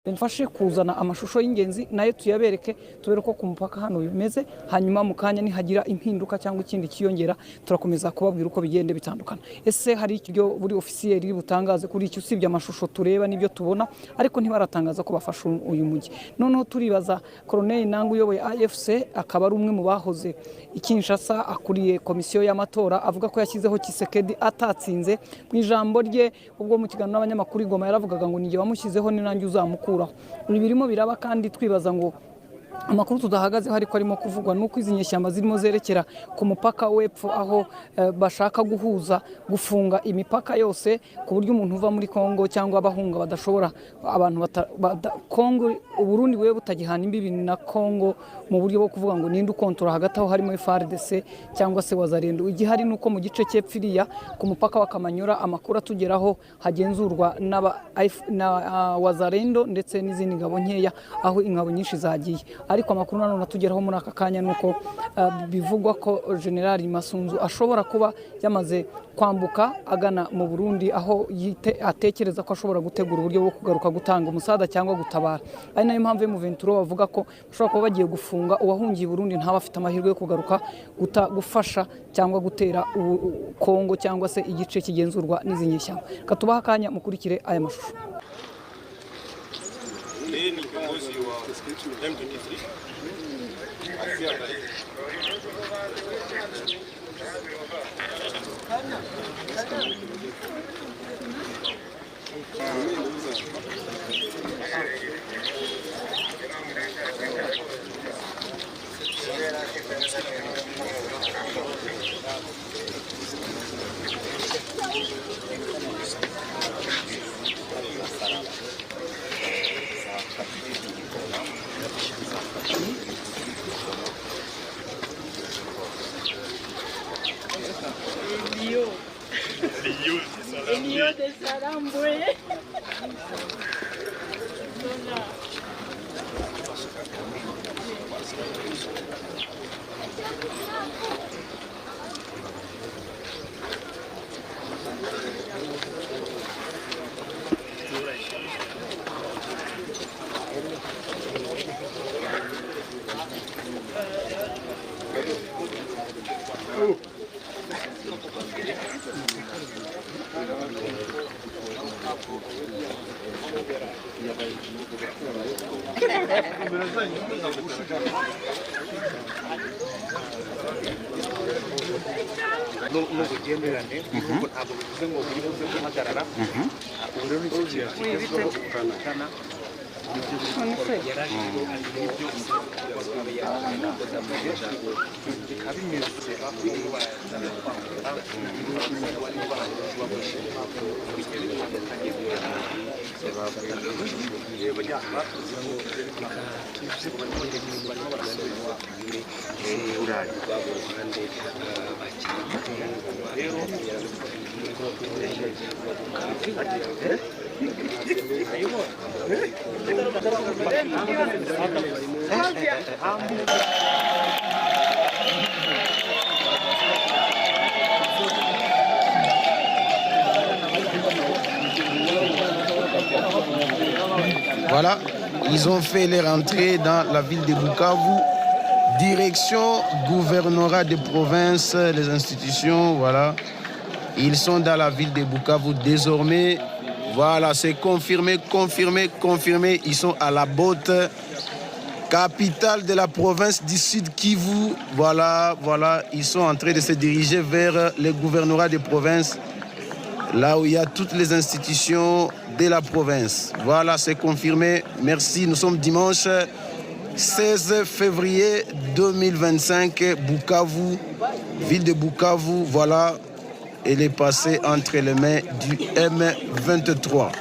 bimfashe kuzana amashusho y'ingenzi nayo tuyabereke tubere ko ku mupaka hano bimeze, hanyuma mu kanya nihagira impinduka cyangwa ikindi kiyongera turakomeza kubabwira uko bigende bitandukana. Ese hari ikyo buri ofisiyeri butangaze kuri iki usibye amashusho tureba n'ibyo tubona, ariko ntibaratangaza ko bafashe uyu mujyi. Noneho turibaza Colonel Nangu uyoboye AFC akaba ari umwe mu bahoze Kinshasa akuriye komisiyo y'amatora, avuga ko yashyizeho Tshisekedi atatsinze. Mu ijambo rye ubwo mu kiganiro n'abanyamakuru Goma yaravugaga ngo ninjye wamushyizeho ni nanjye uzamukuraho. Ibi birimo biraba kandi twibaza ngo amakuru tudahagazeho ariko arimo kuvugwa nuko izi nyeshyamba zirimo zerekera ku mupaka w'epfo aho bashaka gufunga imipaka yose ku buryo umuntu uva muri Kongo cyangwa abahunga badashobora abantu Kongo Uburundi wewe butagihana imbibi na Kongo mu buryo bwo kuvuga ngo ninde ukontora hagati aho harimo FARDC cyangwa se Wazalendo. Igihari nuko mu gice cy'epfiriya ku mupaka wa Kamanyura amakuru atugeraho hagenzurwa na Wazalendo ndetse n'izindi ngabo nkeya aho ingabo nyinshi zagiye. Ariko amakuru nanone atugeraho muri aka kanya nuko bivugwa ko General Masunzu ashobora kuba yamaze kwambuka agana mu Burundi aho atekereza ko ashobora gutegura uburyo bwo kugaruka gutanga umusada cyangwa gutabara. Ari nayo mpamvu M23 bavuga ko bashobora kuba bagiye gufunga uwahungiye Burundi ntaba afite amahirwe yo kugaruka gufasha cyangwa gutera Kongo cyangwa se igice kigenzurwa n'izi nyeshyamba. Katubaha akanya mukurikire aya mashusho. Ni kiongozi wa M23 Elio de Sarambwe. n'ubugenderane nubwo ntabwo bivuze ngo buri buze guhagarara ubu rero ni ikintu kigezweho ukanakana bikaba bimeze Voilà, ils ont fait leur entrée dans la ville de Bukavu. Direction gouvernorat de province, les institutions, voilà. Ils sont dans la ville de Bukavu désormais. Voilà, c'est confirmé, confirmé, confirmé. Ils sont à la Botte, capitale de la province du Sud Kivu. Voilà, voilà, ils sont en train de se diriger vers le gouvernorat de province, là où il y a toutes les institutions de la province. Voilà, c'est confirmé. Merci, nous sommes dimanche 16 février 2025, Bukavu, ville de Bukavu, voilà. Elle est passée entre les mains du M23.